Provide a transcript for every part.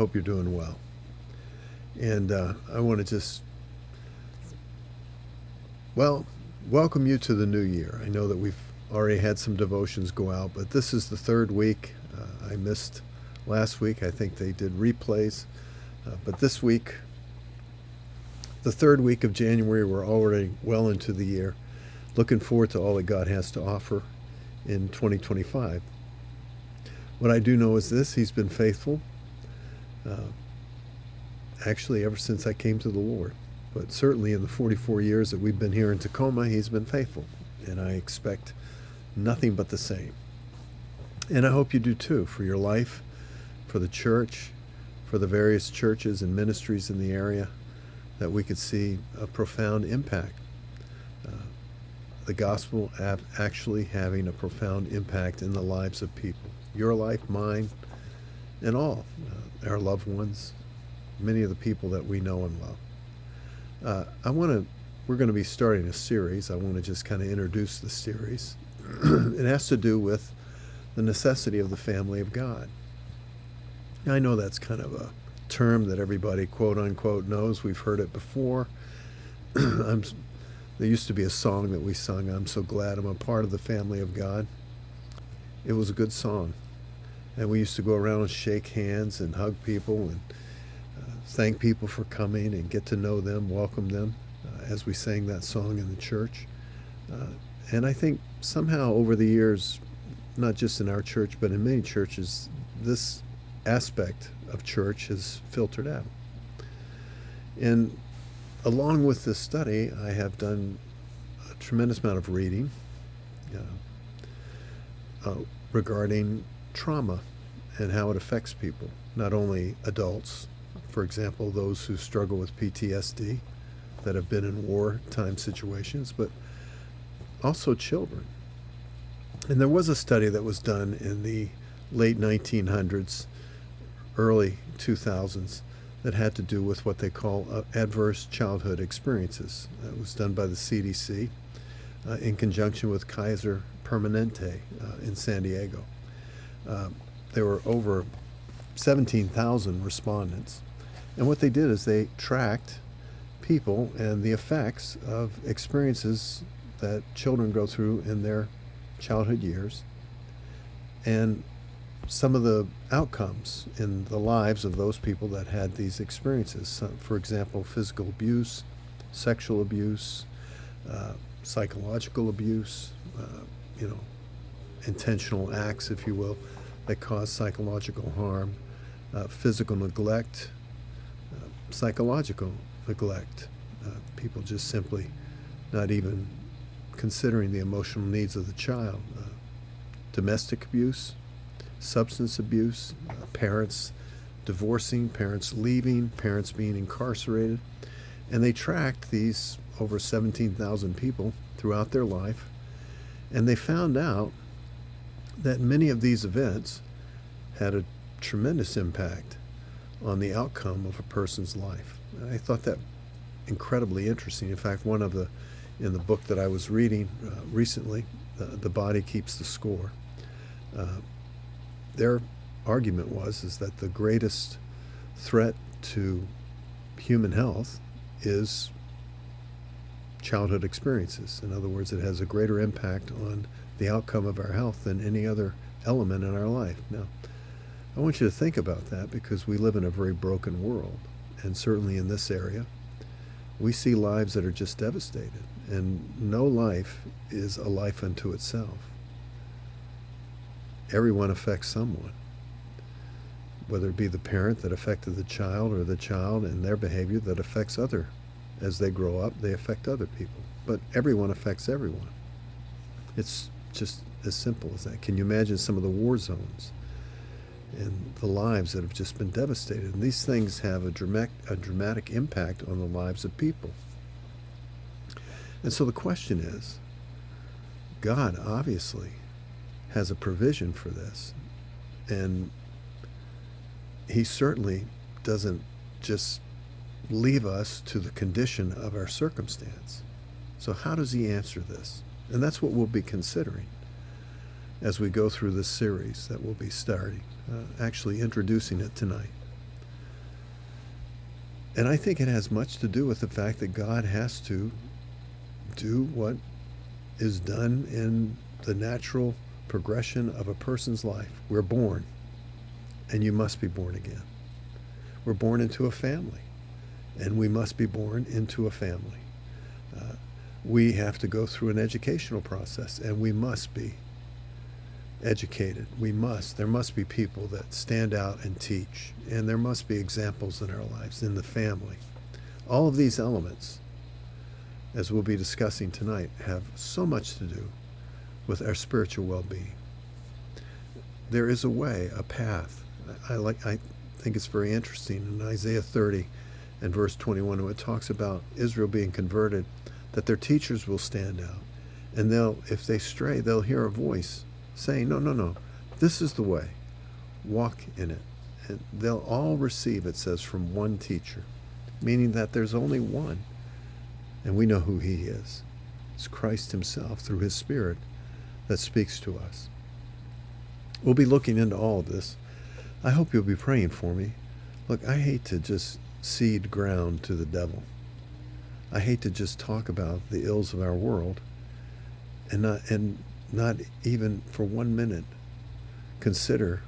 hope you're doing well. And I want to just, welcome you to the new year. I know that we've already had some devotions go out, but this is the third week. I missed last week. I think they did replays. But this week, the third week of January, we're already well into the year. Looking forward to all that God has to offer in 2025. What I do know is this: He's been faithful, actually ever since I came to the Lord. But certainly in the 44 years that we've been here in Tacoma, He's been faithful. And I expect nothing but the same. And I hope you do too, for your life, for the church, for the various churches and ministries in the area, that we could see a profound impact. The gospel actually having a profound impact in the lives of people. Your life, mine, and all. Our loved ones, many of the people that we know and love. We're going to be starting a series. I want to just kind of introduce the series. It has to do with the necessity of the family of God. I know that's kind of a term that everybody, quote unquote, knows. We've heard it before. There used to be a song that we sung, "I'm so glad I'm a part of the family of God." It was a good song. And we used to go around and shake hands and hug people and thank people for coming and get to know them, welcome them, as we sang that song in the church. And I think somehow over the years, not just in our church, but in many churches, this aspect of church has filtered out. And along with this study, I have done a tremendous amount of reading regarding trauma and how it affects people, not only adults, for example, those who struggle with PTSD that have been in wartime situations, but also children. And there was a study that was done in the late 1900s, early 2000s, that had to do with what they call adverse childhood experiences. That was done by the CDC in conjunction with Kaiser Permanente in San Diego. There were over 17,000 respondents. And what they did is they tracked people and the effects of experiences that children go through in their childhood years, and some of the outcomes in the lives of those people that had these experiences. So, for example, physical abuse, sexual abuse, psychological abuse, intentional acts, if you will, that cause psychological harm, physical neglect, psychological neglect, people just simply not even considering the emotional needs of the child, domestic abuse, substance abuse, parents divorcing, parents leaving, parents being incarcerated. And they tracked these over 17,000 people throughout their life, and they found out that many of these events had a tremendous impact on the outcome of a person's life. And I thought that incredibly interesting. In fact, in the book that I was reading recently, The Body Keeps the Score, their argument is that the greatest threat to human health is childhood experiences. In other words, it has a greater impact on the outcome of our health than any other element in our life. Now, I want you to think about that, because we live in a very broken world, and certainly in this area, we see lives that are just devastated, and no life is a life unto itself. Everyone affects someone, whether it be the parent that affected the child, or the child and their behavior that affects other. As they grow up, they affect other people. But everyone affects everyone. It's just as simple as that. Can you imagine some of the war zones and the lives that have just been devastated? And these things have a dramatic impact on the lives of people. And so the question is, God obviously has a provision for this. And He certainly doesn't just leave us to the condition of our circumstance. So how does He answer this? And that's what we'll be considering as we go through this series that we'll be starting, actually introducing it tonight. And I think it has much to do with the fact that God has to do what is done in the natural progression of a person's life. We're born, and you must be born again. We're born into a family, and we must be born into a family. We have to go through an educational process, and we must be educated. There must be people that stand out and teach, and there must be examples in our lives, in the family. All of these elements, as we'll be discussing tonight, have so much to do with our spiritual well-being. There is a way, a path. I think it's very interesting in Isaiah 30 and verse 21, when it talks about Israel being converted, that their teachers will stand out, and if they stray, they'll hear a voice saying, no, this is the way, walk in it. And they'll all receive, it says, from one teacher, meaning that there's only one, and we know who he is. It's Christ himself, through his Spirit, that speaks to us. We'll be looking into all of this. I hope you'll be praying for me. Look, I hate to just cede ground to the devil. I hate to just talk about the ills of our world and not even for 1 minute consider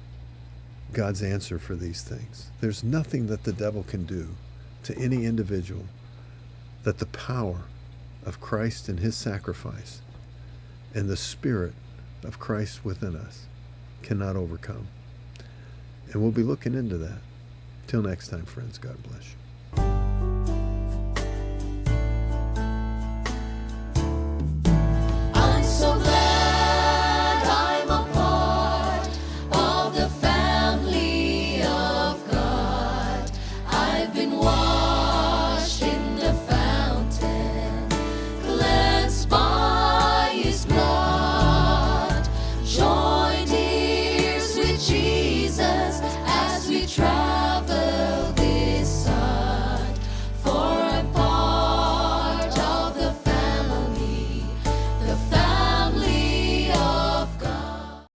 God's answer for these things. There's nothing that the devil can do to any individual that the power of Christ and his sacrifice and the Spirit of Christ within us cannot overcome. And we'll be looking into that. Till next time, friends, God bless you.